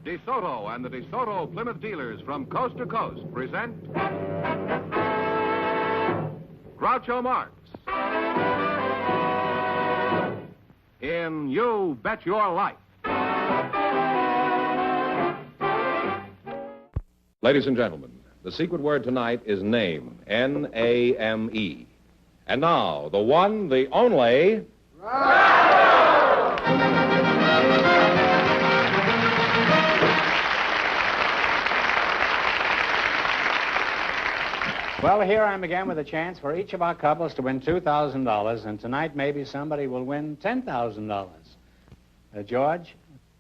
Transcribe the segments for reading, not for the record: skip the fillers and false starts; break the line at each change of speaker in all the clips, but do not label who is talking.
DeSoto and the DeSoto Plymouth dealers from coast to coast present Groucho Marx in You Bet Your Life. Ladies and gentlemen, the secret word tonight is name, N-A-M-E. And now, the one, the only...
Well, here I am again with a chance for each of our couples to win $2,000, and tonight maybe somebody will win $10,000. George?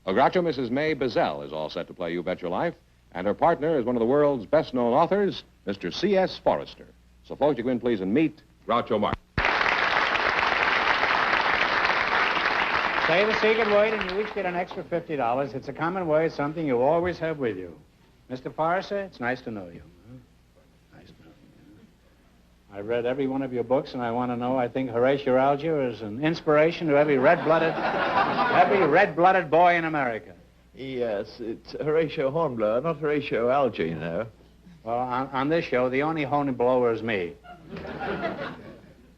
Well, Groucho, Mrs. May Bazell is all set to play You Bet Your Life, and her partner is one of the world's best-known authors, Mr. C.S. Forrester. So, folks, you go in, please, and meet Groucho Marx.
Say the secret word, and you each get an extra $50. It's a common word, something you always have with you. Mr. Forrester, it's nice to know you. I read every one of your books, and I want to know, I think Horatio Alger is an inspiration to every red-blooded boy in America.
Yes, it's Horatio Hornblower, not Horatio Alger, you know.
Well, on this show, the only hornblower is me.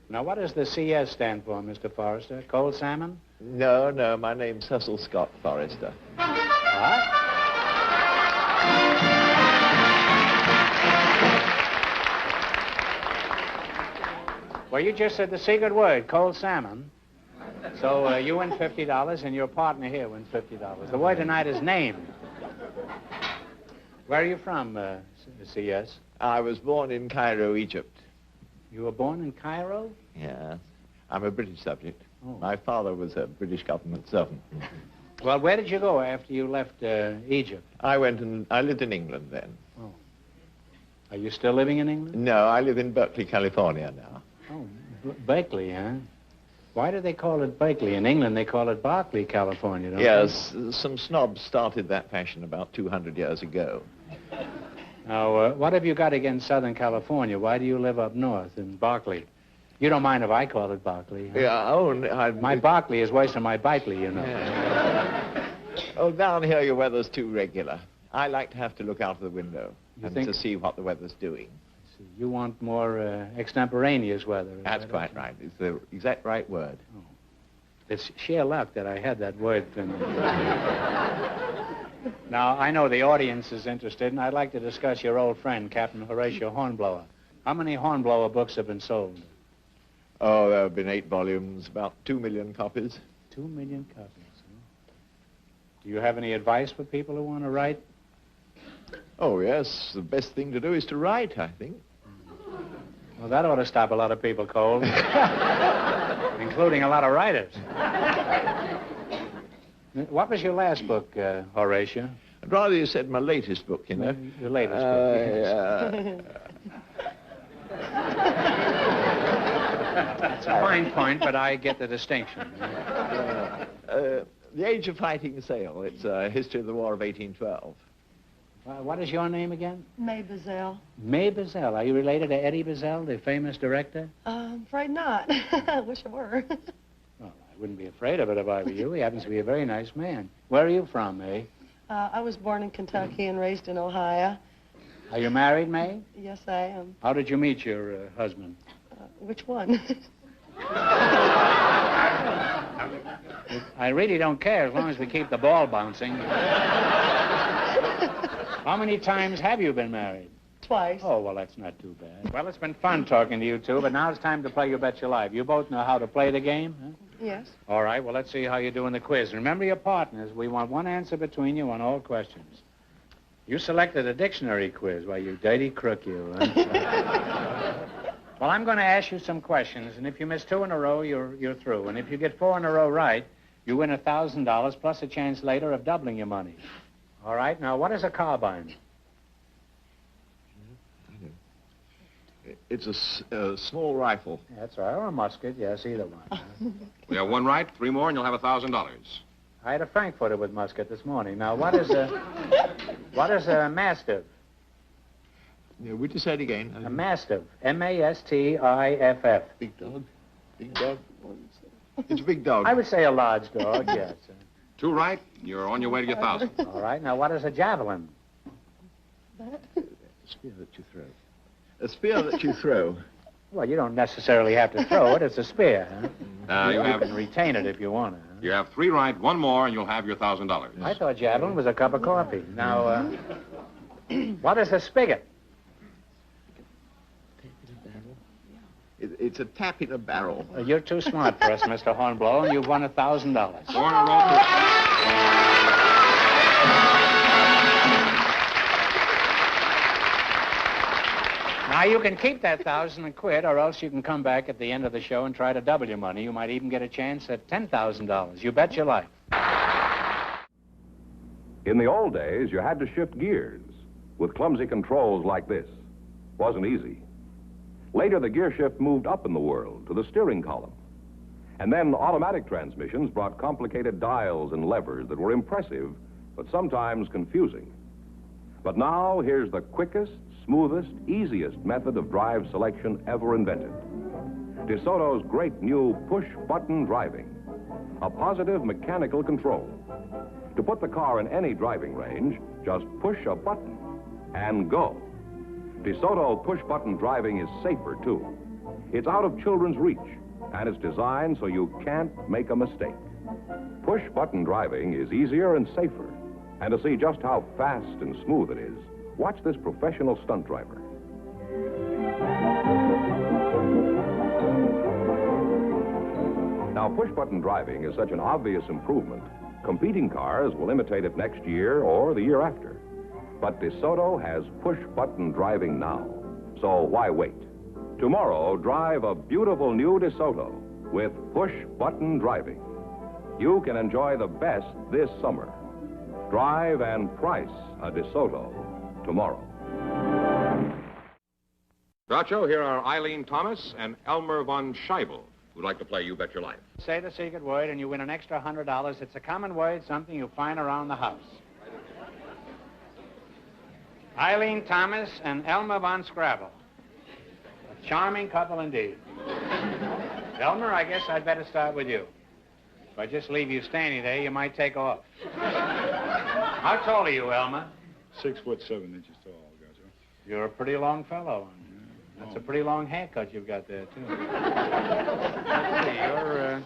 Now, what does the CS stand for, Mr. Forrester? Cold salmon?
No, my name's Cecil Scott Forrester.
What? Well, you just said the secret word, cold salmon. So you win $50, and your partner here wins $50. The word tonight is name. Where are you from, C.S.?
I was born in Cairo, Egypt.
You were born in Cairo?
Yeah. I'm a British subject.
Oh.
My father was a British government servant.
Well, where did you go after you left Egypt?
I lived in England then.
Oh. Are you still living in England?
No, I live in Berkeley, California now.
Oh, Berkeley, huh? Why do they call it Berkeley? In England, they call it Berkeley, California, don't
Yes, some snobs started that fashion about 200 years ago.
they? Now, what have you got against Southern California? Why do you live up north in Berkeley? You don't mind if I call it Berkeley, huh?
Yeah,
My Berkeley is worse than my Berkeley, you know.
Yeah. Oh, down here your weather's too regular. I like to have to look out of the window to see what the weather's doing.
You want more extemporaneous weather.
That's quite right. It's the exact right word.
Oh. It's sheer luck that I had that word. Now, I know the audience is interested, and I'd like to discuss your old friend, Captain Horatio Hornblower. How many Hornblower books have been sold?
Oh, there have been 8 volumes, about 2 million copies.
2 million copies, huh? Do you have any advice for people who want to write?
Oh, yes. The best thing to do is to write, I think.
Well, that ought to stop a lot of people cold, including a lot of writers. What was your last book, Horatio?
I'd rather you said my latest book, you know.
Your latest book, yes. It's a fine point, but I get the distinction.
The Age of Fighting Sail. It's a history of the War of 1812.
What is your name again?
May Bazell.
May Bazell. Are you related to Eddie Bazell, the famous director?
I'm afraid not. I wish I were.
Well, I wouldn't be afraid of it if I were you. He happens to be a very nice man. Where are you from, May?
I was born in Kentucky and raised in Ohio.
Are you married, May?
Yes, I am.
How did you meet your husband?
Which one?
I really don't care as long as we keep the ball bouncing. How many times have you been married?
Twice.
Oh, well, that's not too bad. Well, it's been fun talking to you two, but now it's time to play You Bet Your Life. You both know how to play the game, huh?
Yes.
All right, well, let's see how you do in the quiz. Remember your partners. We want one answer between you on all questions. You selected a dictionary quiz. Why, you dirty crook, you. Huh? Well, I'm going to ask you some questions, and if you miss 2 in a row, you're through. And if you get 4 in a row right, you win $1,000 plus a chance later of doubling your money. All right, now, what is a carbine?
It's a small rifle.
That's right, or a musket, yes, either one.
We have 1 right, 3 more, and you'll have $1,000.
I had a frankfurter with musket this morning. Now, what is a mastiff?
Yeah, would you say it again?
A mastiff. M-A-S-T-I-F-F.
Big dog? Big dog? It's a big dog.
I would say a large dog, yes.
2 right, you're on your way to your 1,000.
All right, now what is a javelin?
That?
Spear that you throw. A spear that you throw.
Well, you don't necessarily have to throw it. It's a spear, huh?
You
can retain it if you want to. Huh?
You have 3 right, 1 more, and you'll have your $1,000.
I thought javelin was a cup of coffee. Now, what is a spigot?
It's a tap in a barrel.
You're too smart for us, Mr. Hornblower, and you've won $1,000.
Warner wrote
Now, you can keep that 1,000 and quit, or else you can come back at the end of the show and try to double your money. You might even get a chance at $10,000. You bet your life.
In the old days, you had to shift gears with clumsy controls like this. Wasn't easy. Later, the gear shift moved up in the world to the steering column. And then automatic transmissions brought complicated dials and levers that were impressive, but sometimes confusing. But now, here's the quickest, smoothest, easiest method of drive selection ever invented. DeSoto's great new push-button driving. A positive mechanical control. To put the car in any driving range, just push a button and go. DeSoto push-button driving is safer, too. It's out of children's reach, and it's designed so you can't make a mistake. Push-button driving is easier and safer. And to see just how fast and smooth it is, watch this professional stunt driver. Now, push-button driving is such an obvious improvement, competing cars will imitate it next year or the year after. But DeSoto has push-button driving now, so why wait? Tomorrow, drive a beautiful new DeSoto with push-button driving. You can enjoy the best this summer. Drive and price a DeSoto tomorrow.
Groucho, here are Eileen Thomas and Elmer von Scheibel, who'd like to play You Bet Your Life.
Say the secret word and you win an extra $100. It's a common word, something you find around the house. Eileen Thomas and Elmer von Scrabble. A charming couple indeed. Elmer, I guess I'd better start with you. If I just leave you standing there, you might take off. How tall are you, Elmer?
6'7" inches tall, Groucho.
You're a pretty long fellow. That's a pretty long haircut you've got there, too. Let's see,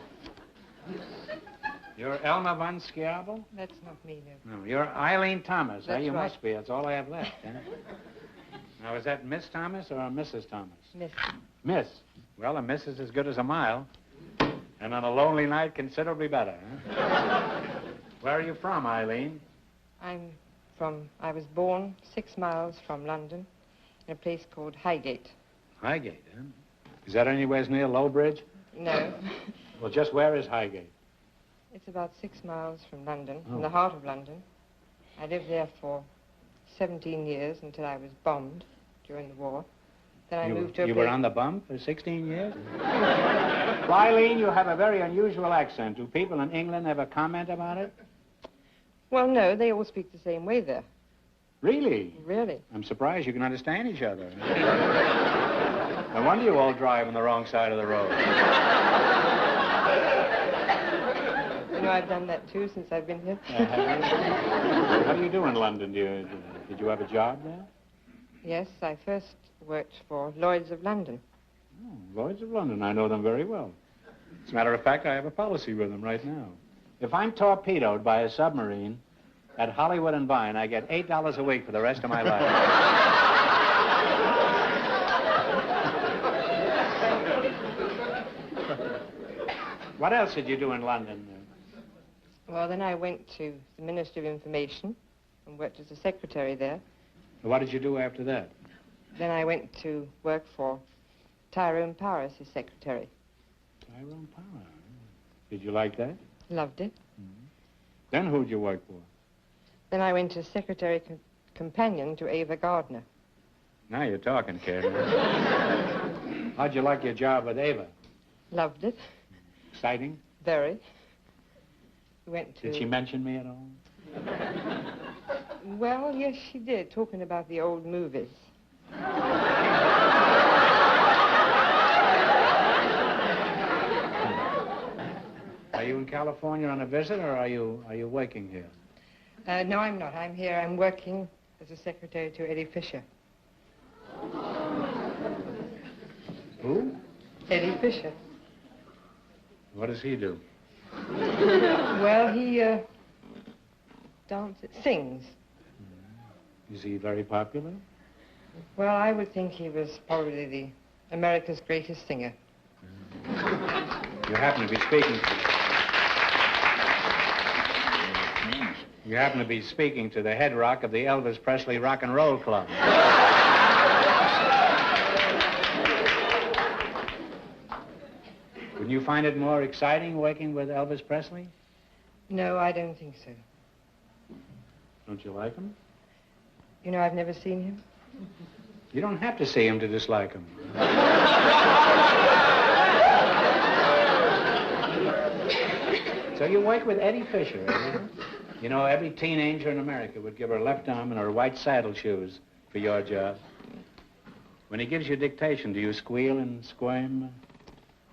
you're Elmer von Schiabel?
That's not me, no.
No, you're Eileen Thomas.
That's
You
right.
must be. That's all I have left, huh? Now, is that Miss Thomas or Mrs. Thomas?
Miss.
Miss. Well, a miss is as good as a mile. And on a lonely night, considerably better, huh? Where are you from, Eileen?
I was born 6 miles from London in a place called Highgate.
Highgate, huh? Is that anywhere near Lowbridge?
No.
Well, just where is Highgate?
It's about 6 miles from London, in the heart of London. I lived there for 17 years until I was bombed during the war. Then I moved to a
You
place...
were on the bum for 16 years? Well, Eileen, you have a very unusual accent. Do people in England ever comment about it?
Well, no, they all speak the same way there.
Really?
Really.
I'm surprised you can understand each other. No wonder you all drive on the wrong side of the road.
You know, I've done that, too, since I've been here.
How do you do in London? Did you have a job there?
Yes, I first worked for Lloyd's of London.
Oh, Lloyd's of London. I know them very well. As a matter of fact, I have a policy with them right now. If I'm torpedoed by a submarine at Hollywood and Vine, I get $8 a week for the rest of my life. What else did you do in London?
Well, then I went to the Ministry of Information and worked as a secretary there.
What did you do after that?
Then I went to work for Tyrone Power as his secretary.
Tyrone Power. Did you like that?
Loved it.
Mm-hmm. Then who'd you work for?
Then I went as secretary companion to Ava Gardner.
Now you're talking, kid. How'd you like your job with Ava?
Loved it.
Exciting?
Very. We went to...
Did she mention me at all?
Well, yes, she did, talking about the old movies.
Are you in California on a visit, or are you working here?
No, I'm not. I'm here. I'm working as a secretary to Eddie Fisher.
Who?
Eddie Fisher.
What does he do?
Well, he sings.
Is he very popular?
Well, I would think he was probably the America's greatest singer.
You happen to be speaking to... You happen to be speaking to the head rock of the Elvis Presley Rock and Roll Club. Wouldn't you find it more exciting working with Elvis Presley?
No, I don't think so.
Don't you like him?
You know, I've never seen him.
You don't have to see him to dislike him. So you work with Eddie Fisher, eh? You know, every teenager in America would give her left arm and her white saddle shoes for your job. When he gives you dictation, do you squeal and squirm?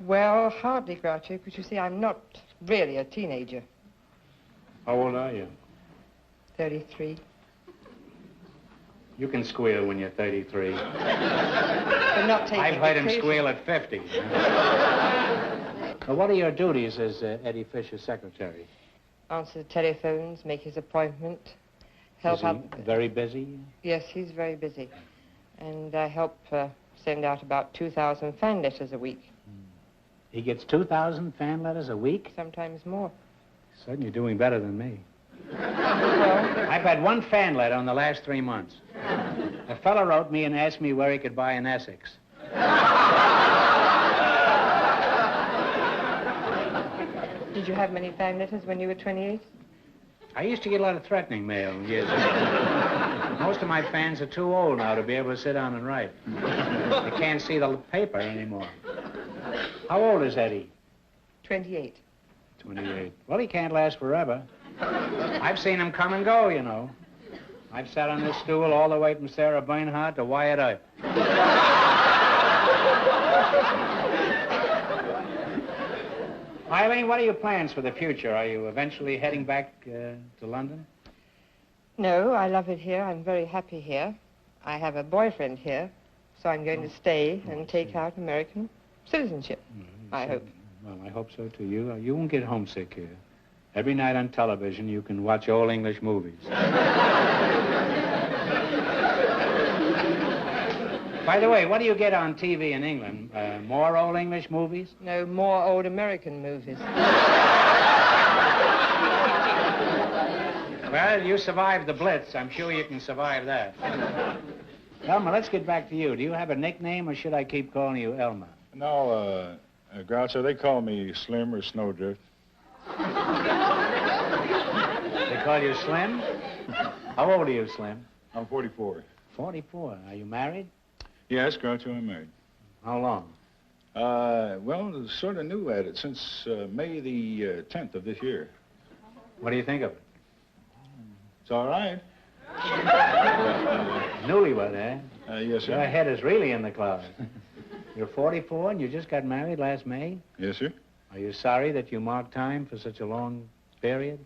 Well, hardly, Groucho, because you see, I'm not really a teenager.
How old are you?
33.
You can squeal when you're 33.
But not taking
I've heard him
dictation.
squeal at 50. Well, what are your duties as Eddie Fisher's secretary?
Answer the telephones, make his appointment, help out.
Is he very busy?
Yes, he's very busy. And I help send out about 2,000 fan letters a week.
He gets 2,000 fan letters a week?
Sometimes more.
Suddenly you're doing better than me.
Well,
I've had one fan letter in the last 3 months. A fellow wrote me and asked me where he could buy an Essex.
did you have many fan letters when you were 28?
I used to get a lot of threatening mail years ago. Most of my fans are too old now to be able to sit down and write. They can't see the paper anymore. How old is Eddie?
28.
28. Well, he can't last forever. I've seen him come and go, you know. I've sat on this stool all the way from Sarah Bernhardt to Wyatt Earp. Eileen, what are your plans for the future? Are you eventually heading back to London?
No, I love it here. I'm very happy here. I have a boyfriend here, so I'm going to stay and take out American citizenship, I hope.
Well, I hope so, too. You won't get homesick here. Every night on television, you can watch old English movies. By the way, what do you get on TV in England? More old English movies?
No, more old American movies.
Well, you survived the Blitz. I'm sure you can survive that. Elma, let's get back to you. Do you have a nickname, or should I keep calling you Elma?
No, Groucho, they call me Slim or Snowdrift.
They call you Slim? How old are you, Slim?
I'm 44.
44. Are you married?
Yes, Groucho, I'm married.
How long?
Well, sort of new at it since May the 10th of this year.
What do you think of it?
It's all right.
Newlywed, eh?
Yes, sir.
Your head is really in the clouds. You're 44 and you just got married last May?
Yes, sir.
Are you sorry that you marked time for such a long period?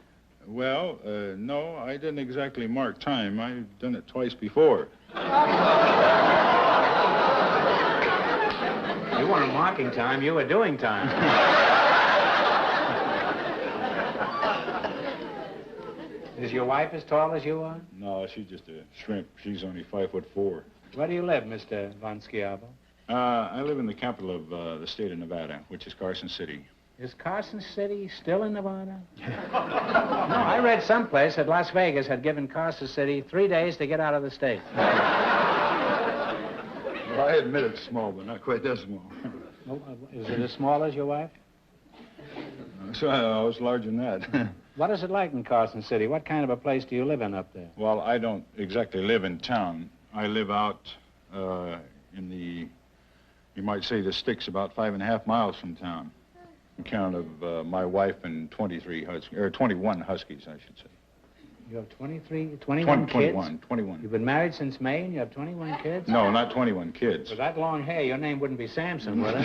Well, no, I didn't exactly mark time. I've done it twice before.
You weren't marking time, you were doing time. Is your wife as tall as you are?
No, she's just a shrimp. She's only 5'4".
Where do you live, Mr. Von Schiavo?
I live in the capital of the state of Nevada, which is Carson City.
Is Carson City still in Nevada? No, I read someplace that Las Vegas had given Carson City 3 days to get out of the state.
Well, I admit it's small, but not quite that small.
Is it as small as your wife?
So I was larger than that.
What is it like in Carson City? What kind of a place do you live in up there?
Well, I don't exactly live in town. I live out in the, you might say, the sticks about 5.5 miles from town. On account of my wife and 21 huskies, I should say.
You have 21 kids?
21.
You've been married since May and you have 21 kids?
No, not 21 kids.
With that long hair, your name wouldn't be Samson, would it?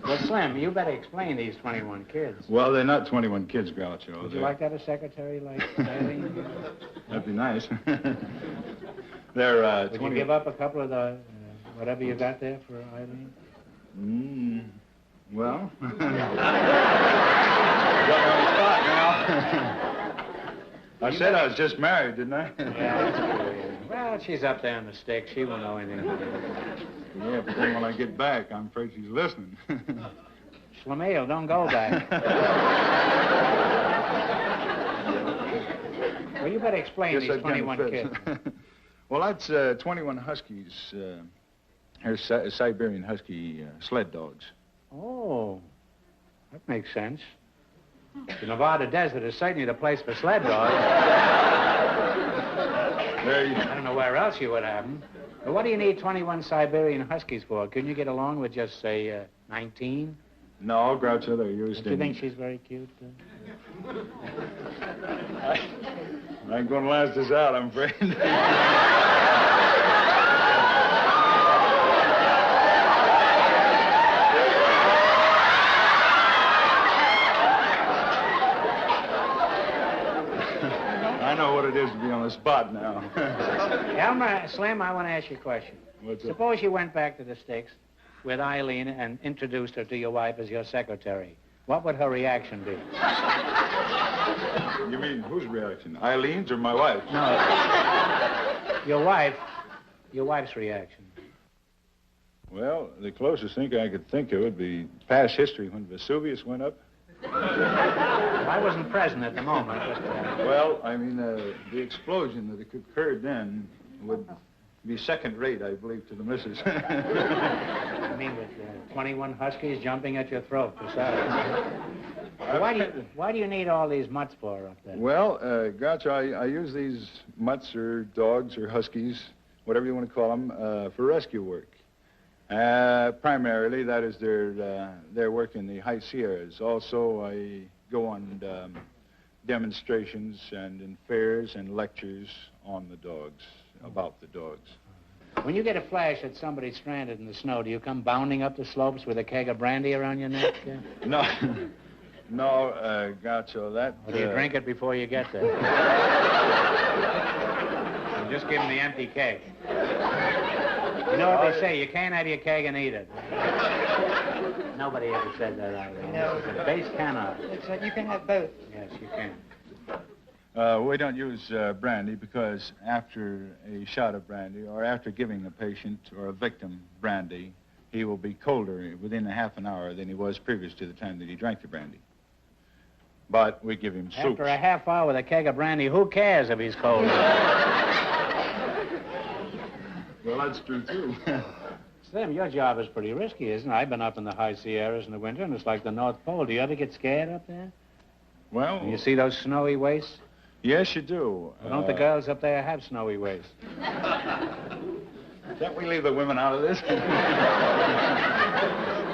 Well, Slim, you better explain these 21 kids.
Well, they're not 21 kids, Groucho.
Would you like to have a secretary like Eileen?
That'd be nice. They're
Would you give up a couple of the, whatever you got there for Eileen?
Well. Got me on the spot now. I said I was just married, didn't I?
Yeah. Well, she's up there in the sticks. She won't know anything.
Yeah, but then when I get back, I'm afraid she's listening.
Schlemiel, don't go back. Well, you better explain these 21 kids.
Well, that's 21 Huskies. They're Siberian Husky sled dogs.
Oh, that makes sense. The Nevada desert is certainly the place for sled dogs. I don't know where else you would have them. But what do you need 21 Siberian Huskies for? Couldn't you get along with just, say, 19?
No, Groucho, they're used
Do you think she's very cute?
I ain't going to last this out, I'm afraid. I know what it is to be on the spot now.
Elmer, Slim, I want to ask you a question.
What's up?
Suppose you went back to the sticks with Eileen and introduced her to your wife as your secretary. What would her reaction be?
You mean whose reaction? Eileen's or my wife's?
No. Your wife's reaction.
Well, the closest thing I could think of would be past history when Vesuvius went up.
I wasn't present at the moment.
Well, I mean, the explosion that occurred then would be second rate, I believe, to the missus.
I mean, with 21 Huskies jumping at your throat, besides. Why do you need all these mutts for up there?
Well, Groucho, I use these mutts or dogs or Huskies, whatever you want to call them, for rescue work. Primarily, that is their work in the high Sierras. Also, I go on demonstrations and in fairs and lectures on the dogs, about the dogs.
When you get a flash that somebody's stranded in the snow, do you come bounding up the slopes with a keg of brandy around your neck?
No, Groucho, that...
Or do you drink it before you get there? And just give them the empty keg. You know what they say, you can't have your keg and eat it. Nobody ever said that out there.
No.
The base cannot.
It's like you can have both.
Yes, you can.
We don't use brandy because after a shot of brandy or after giving the patient or a victim brandy, he will be colder within a half an hour than he was previous to the time that he drank the brandy. But we give him soups.
After a half hour with a keg of brandy, who cares if he's cold?
Well, that's true, too.
Slim, your job is pretty risky, isn't it? I've been up in the high Sierras in the winter, and it's like the North Pole. Do you ever get scared up there?
Well...
When you see those snowy wastes?
Yes, you do.
Well, don't the girls up there have snowy wastes?
Can't we leave the women out of this?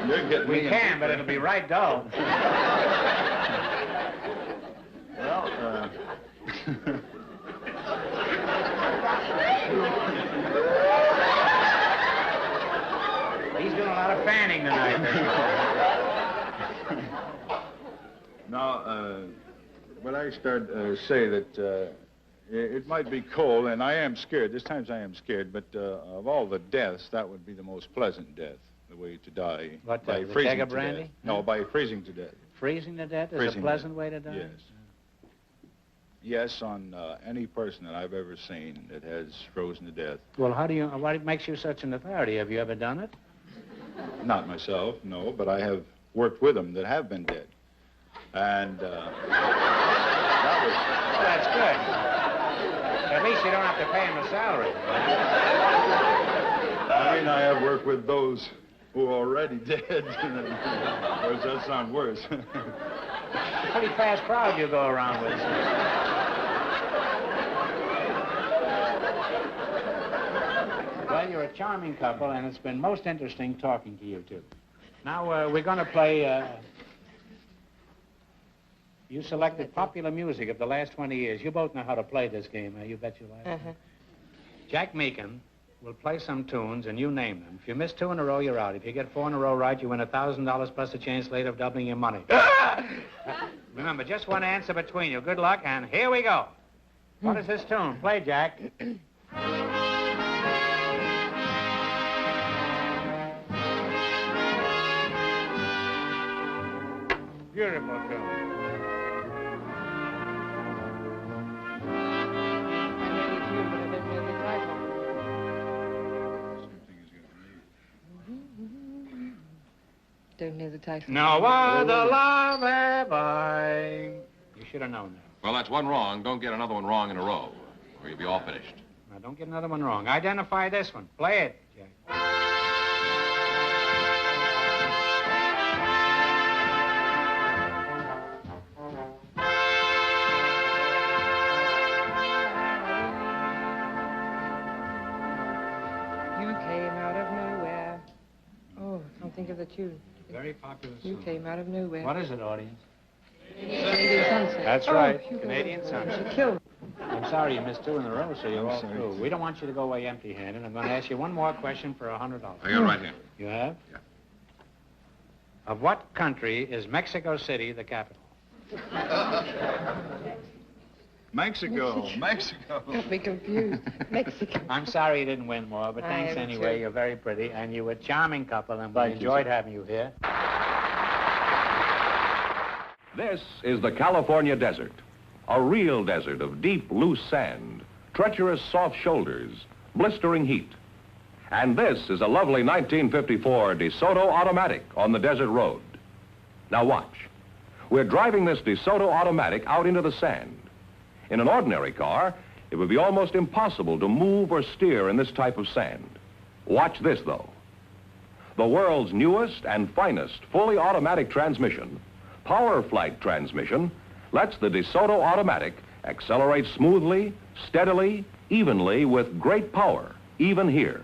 You're getting
We can, but it'll be right dull.
Well,
He's doing a lot of fanning tonight.
Now, when I start say that it might be cold, and I am scared. There's times I am scared, but of all the deaths, that would be the most pleasant death, the way to die.
What,
by
the
freezing
keg of
to
brandy?
death. No, by freezing to death.
Freezing to death is
Freezing
a pleasant way to die?
Yes. Yes, on any person that I've ever seen that has frozen to death.
Well, what makes you such an authority? Have you ever done it?
Not myself, no, but I have worked with them that have been dead. And that was...
Well, that's good. At least you don't have to pay him a salary.
I mean, I have worked with those who are already dead. Or does that sound worse?
It's a pretty fast crowd you go around with. Well, you're a charming couple, and it's been most interesting talking to you two. Now, we're going to play... You selected popular music of the last 20 years. You both know how to play this game, you bet your life.
Uh-huh.
Jack Meakin We'll play some tunes, and you name them. If you miss 2 in a row, you're out. If you get 4 in a row right, you win $1,000 plus a chance later of doubling your money. Remember, just one answer between you. Good luck, and here we go. What is this tune? Play, Jack. Beautiful tune.
Don't know the title.
No other love have I. You should have known that.
Well, that's one wrong. Don't get another one wrong in a row, or you'll be all finished.
Now, don't get another one wrong. Identify this one. Play it, Jack.
You came out of nowhere. Oh, I can't think of the tune.
Very popular song.
You came out of nowhere.
What is it, audience?
Canadian Sunset.
That's right. Canadian
She
Sunset.
killed.
I'm sorry you missed 2 in a row, so you're all through. We don't want you to go away empty-handed. I'm going to ask you one more question for $100.
I got it right here.
You have?
Yeah.
Of what country is Mexico City the capital?
Mexico.
Got me confused. Mexico.
I'm sorry you didn't win more, but
I
thanks
am
anyway.
too.
You're very pretty, and you were a charming couple, and we enjoyed having you here.
This is the California desert, a real desert of deep, loose sand, treacherous, soft shoulders, blistering heat. And this is a lovely 1954 DeSoto automatic on the desert road. Now watch. We're driving this DeSoto automatic out into the sand. In an ordinary car, it would be almost impossible to move or steer in this type of sand. Watch this, though. The world's newest and finest fully automatic transmission, Power Flight transmission, lets the DeSoto automatic accelerate smoothly, steadily, evenly with great power, even here.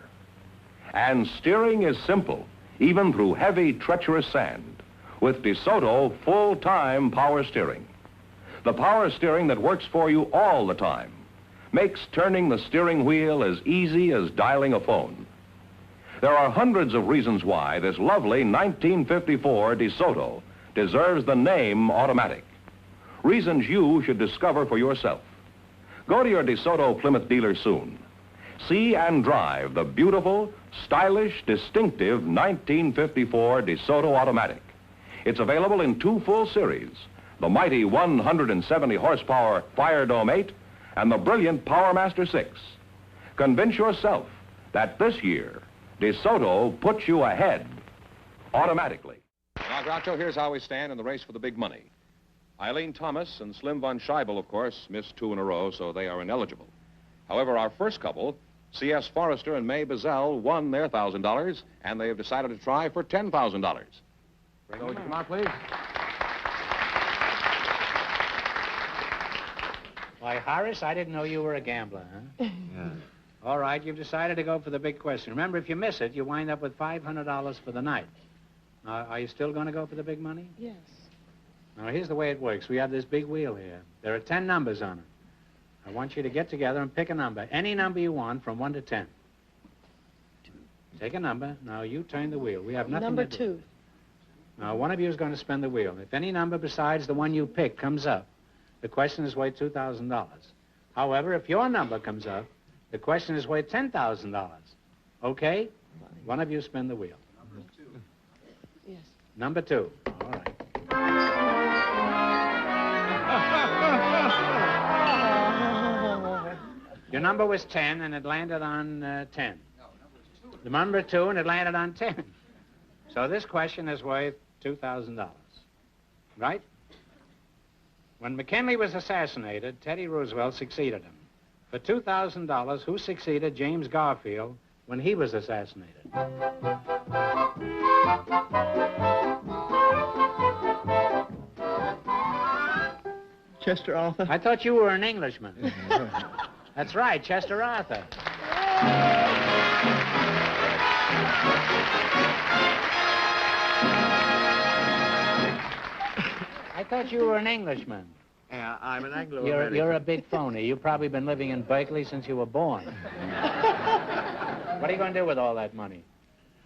And steering is simple, even through heavy, treacherous sand, with DeSoto full-time power steering. The power steering that works for you all the time, makes turning the steering wheel as easy as dialing a phone. There are hundreds of reasons why this lovely 1954 DeSoto deserves the name automatic. Reasons you should discover for yourself. Go to your DeSoto Plymouth dealer soon. See and drive the beautiful, stylish, distinctive 1954 DeSoto automatic. It's available in 2 full series, the mighty 170 horsepower Fire Dome 8 and the brilliant Power Master 6. Convince yourself that this year, DeSoto puts you ahead automatically.
Now, Groucho, here's how we stand in the race for the big money. Eileen Thomas and Slim von Scheibel, of course, missed 2 in a row, so they are ineligible. However, our first couple, C.S. Forrester and May Bazell, won their $1,000, and they have decided to try for $10,000.
So, would you come out, please? Why, Horace, I didn't know you were a gambler, huh?
Yeah.
All right, you've decided to go for the big question. Remember, if you miss it, you wind up with $500 for the night. Now, are you still going to go for the big money?
Yes.
Now, here's the way it works. We have this big wheel here. There are 10 numbers on it. I want you to get together and pick a number, any number you want from 1 to 10. Take a number. Now, you turn the wheel. We have nothing
Number
to do.
2.
Now, one of you is going to spin the wheel. If any number besides the one you pick comes up, the question is worth $2,000. However, if your number comes up, the question is worth $10,000. Okay? One of you spin the wheel.
Yes.
Number 2. All right. Your number was 10, and it landed on 10. The number 2, and it landed on 10. So this question is worth $2,000. Right? When McKinley was assassinated, Teddy Roosevelt succeeded him. For $2,000, who succeeded James Garfield when he was assassinated?
Chester Arthur.
I thought you were an Englishman. That's right, Chester Arthur. I thought you were an Englishman.
Yeah, I'm an Anglo.
You're a big phony. You've probably been living in Berkeley since you were born. What are you going to do with all that money?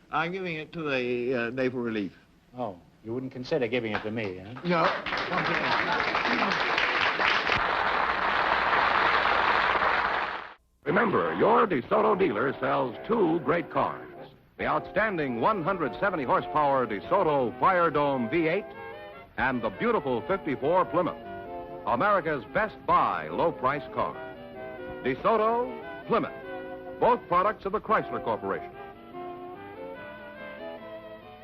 I'm giving it to the Naval Relief.
Oh, you wouldn't consider giving it to me, huh?
No.
Remember, your DeSoto dealer sells two great cars. The outstanding 170 horsepower DeSoto Fire Dome V8 and the beautiful 54 Plymouth. America's best buy low-price car. DeSoto, Plymouth, both products of the Chrysler Corporation.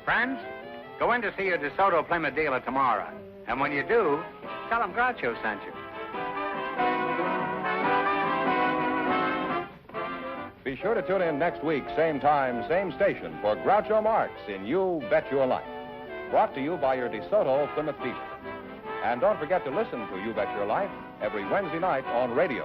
Friends, go in to see your DeSoto Plymouth dealer tomorrow. And when you do, tell him Groucho sent you.
Be sure to tune in next week, same time, same station, for Groucho Marx in You Bet Your Life. Brought to you by your DeSoto Plymouth dealer. And don't forget to listen to You Bet Your Life every Wednesday night on radio.